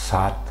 7,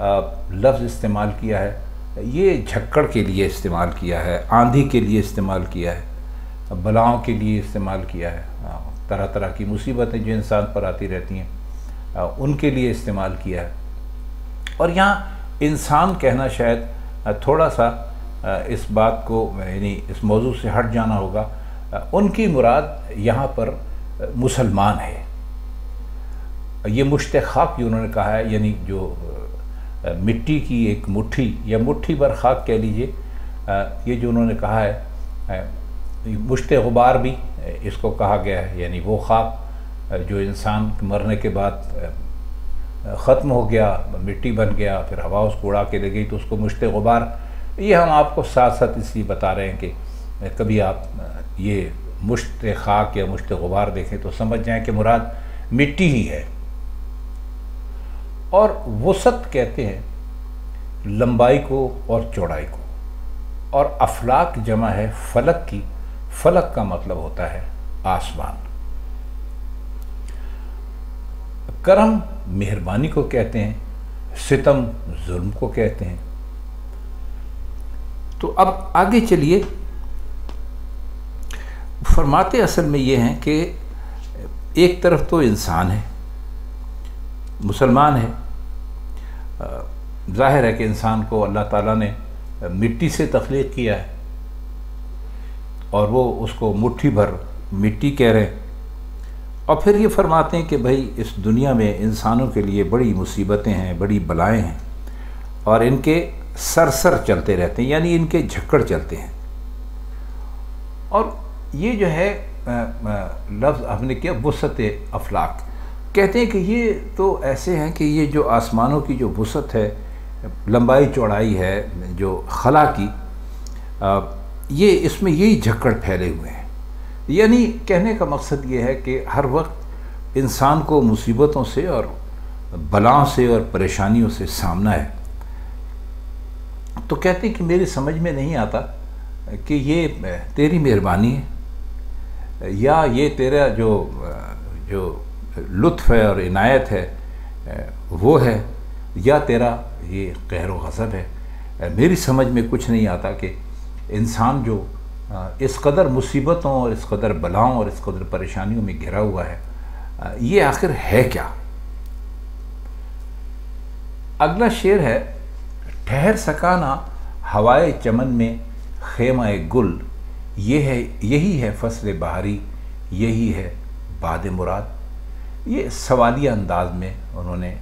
لفظ استعمال کیا ہے یہ جھکڑ کے لیے استعمال کیا ہے، آندھی کے لیے استعمال کیا ہے، بلاؤں کے لیے استعمال کیا ہے، طرح طرح کی مصیبتیں جو انسان پر آتی رہتی ہیں ان کے لیے استعمال کیا ہے۔ اور یہاں انسان کہنا شاید تھوڑا سا اس بات کو یعنی اس موضوع سے ہٹ جانا ہوگا۔ ان کی مراد یہاں پر مسلمان ہے۔ یہ مشت خاک جو انہوں نے کہا ہے، یعنی جو مٹی کی ایک مٹھی یا مٹھی بھر خاک کہہ لیجئے، یہ جو انہوں نے کہا ہے مشت غبار بھی اس کو کہا گیا ہے، یعنی وہ خاک جو انسان مرنے کے بعد ختم ہو گیا، مٹی بن گیا، پھر ہوا اس کو اڑا کے لے گئی تو اس کو مشت غبار۔ یہ ہم آپ کو ساتھ ساتھ اس لیے بتا رہے ہیں کہ کبھی آپ یہ مشت خاک یا مشت غبار دیکھیں تو سمجھ جائیں کہ مراد مٹی ہی ہے۔ اور وسعت کہتے ہیں لمبائی کو اور چوڑائی کو، اور افلاک جمع ہے فلک کی۔ فلک کا مطلب ہوتا ہے آسمان۔ کرم مہربانی کو کہتے ہیں، ستم ظلم کو کہتے ہیں۔ تو اب آگے چلیے، فرماتے اصل میں یہ ہیں کہ ایک طرف تو انسان ہے، مسلمان ہے۔ ظاہر ہے کہ انسان کو اللہ تعالیٰ نے مٹی سے تخلیق کیا ہے اور وہ اس کو مٹھی بھر مٹی کہہ رہے ہیں۔ اور پھر یہ فرماتے ہیں کہ بھائی اس دنیا میں انسانوں کے لیے بڑی مصیبتیں ہیں، بڑی بلائیں ہیں، اور ان کے سر چلتے رہتے ہیں، یعنی ان کے جھکڑ چلتے ہیں۔ اور یہ جو ہے لفظ ہم نے کیا وسعت افلاک، کہتے ہیں کہ یہ تو ایسے ہیں کہ یہ جو آسمانوں کی جو وسعت ہے، لمبائی چوڑائی ہے جو خلا کی، یہ اس میں یہی جھکڑ پھیلے ہوئے ہیں۔ یعنی کہنے کا مقصد یہ ہے کہ ہر وقت انسان کو مصیبتوں سے اور بلاؤں سے اور پریشانیوں سے سامنا ہے۔ تو کہتے ہیں کہ میری سمجھ میں نہیں آتا کہ یہ تیری مہربانی ہے یا یہ تیرا جو لطف ہے اور عنایت ہے وہ ہے، یا تیرا یہ قہر و غضب ہے۔ میری سمجھ میں کچھ نہیں آتا کہ انسان جو اس قدر مصیبتوں اور اس قدر بلاؤں اور اس قدر پریشانیوں میں گھرا ہوا ہے، یہ آخر ہے کیا؟ اگلا شعر ہے، ٹھہر سکا نہ ہوائے چمن میں خیمہ گل، یہی ہے فصل بہاری، یہی ہے باد مراد۔ یہ سوالیہ انداز میں انہوں نے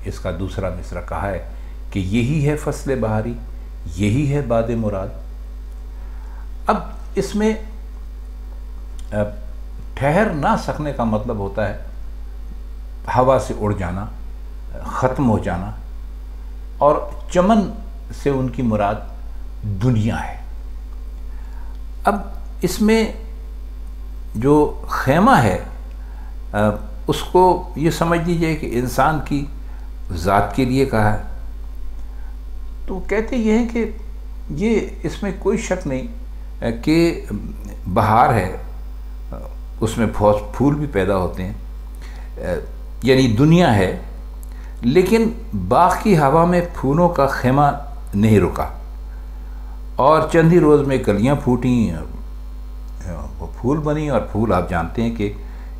اس کا دوسرا مصرع کہا ہے کہ یہی ہے فصل بہاری، یہی ہے باد مراد۔ اب اس میں ٹھہر نہ سکنے کا مطلب ہوتا ہے ہوا سے اڑ جانا، ختم ہو جانا، اور چمن سے ان کی مراد دنیا ہے۔ اب اس میں جو خیمہ ہے اس کو یہ سمجھ لیجئے کہ انسان کی ذات کے لیے کہا ہے۔ تو کہتے یہ ہیں کہ یہ اس میں کوئی شک نہیں کہ بہار ہے، اس میں پھول بھی پیدا ہوتے ہیں، یعنی دنیا ہے، لیکن باغ کی ہوا میں پھولوں کا خیمہ نہیں رکا، اور چند ہی روز میں کلیاں پھوٹیں، وہ پھول بنی، اور پھول آپ جانتے ہیں کہ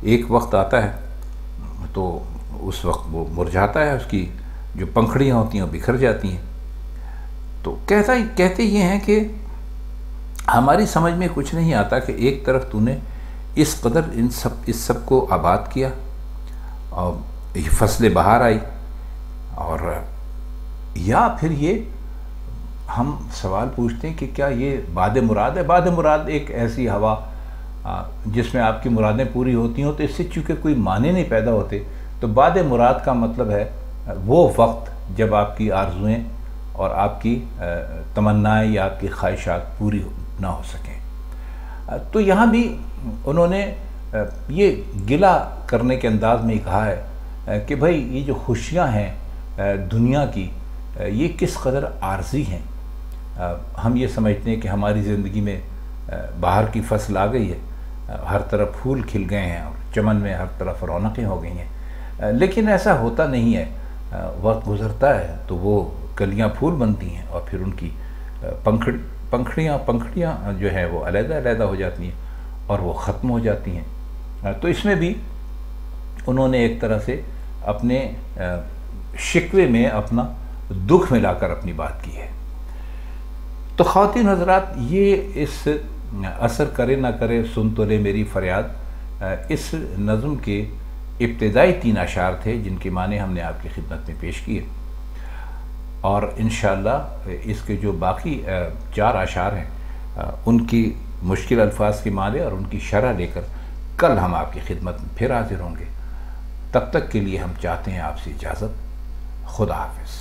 ایک وقت آتا ہے تو اس وقت وہ مرجھاتا ہے، اس کی جو پنکھڑیاں ہوتی ہیں وہ بکھر جاتی ہیں۔ تو کہتے یہ ہیں کہ ہماری سمجھ میں کچھ نہیں آتا کہ ایک طرف تو نے اس قدر اس سب کو آباد کیا، اور یہ فصل بہار آئی، اور یا پھر یہ ہم سوال پوچھتے ہیں کہ کیا یہ باد مراد ہے؟ باد مراد ایک ایسی ہوا جس میں آپ کی مرادیں پوری ہوتی ہوں، تو اس سے چونکہ کوئی معنی نہیں پیدا ہوتے، تو باد مراد کا مطلب ہے وہ وقت جب آپ کی آرزوئیں اور آپ کی تمنائیں یا آپ کی خواہشات پوری نہ ہو سکیں۔ تو یہاں بھی انہوں نے یہ گلہ کرنے کے انداز میں کہا ہے کہ بھائی یہ جو خوشیاں ہیں دنیا کی، یہ کس قدر عارضی ہیں۔ ہم یہ سمجھتے ہیں کہ ہماری زندگی میں باہر کی فصل آ گئی ہے، ہر طرف پھول کھل گئے ہیں اور چمن میں ہر طرف رونقیں ہو گئی ہیں، لیکن ایسا ہوتا نہیں ہے۔ وقت گزرتا ہے تو وہ کلیاں پھول بنتی ہیں اور پھر ان کی پنکھڑیاں جو ہیں وہ علیحدہ علیحدہ ہو جاتی ہیں اور وہ ختم ہو جاتی ہیں۔ تو اس میں بھی انہوں نے ایک طرح سے اپنے شکوے میں اپنا دکھ ملا کر اپنی بات کی ہے۔ تو خواتین حضرات، یہ اس اثر کرے نہ کرے سن تو لے میری فریاد اس نظم کے ابتدائی 3 اشعار تھے، جن کے معنی ہم نے آپ کی خدمت میں پیش کیے، اور انشاءاللہ اس کے جو باقی 4 اشعار ہیں ان کی مشکل الفاظ کے معنی اور ان کی شرح لے کر کل ہم آپ کی خدمت میں پھر حاضر ہوں گے۔ تب تک کے لیے ہم چاہتے ہیں آپ سے اجازت۔ خدا حافظ۔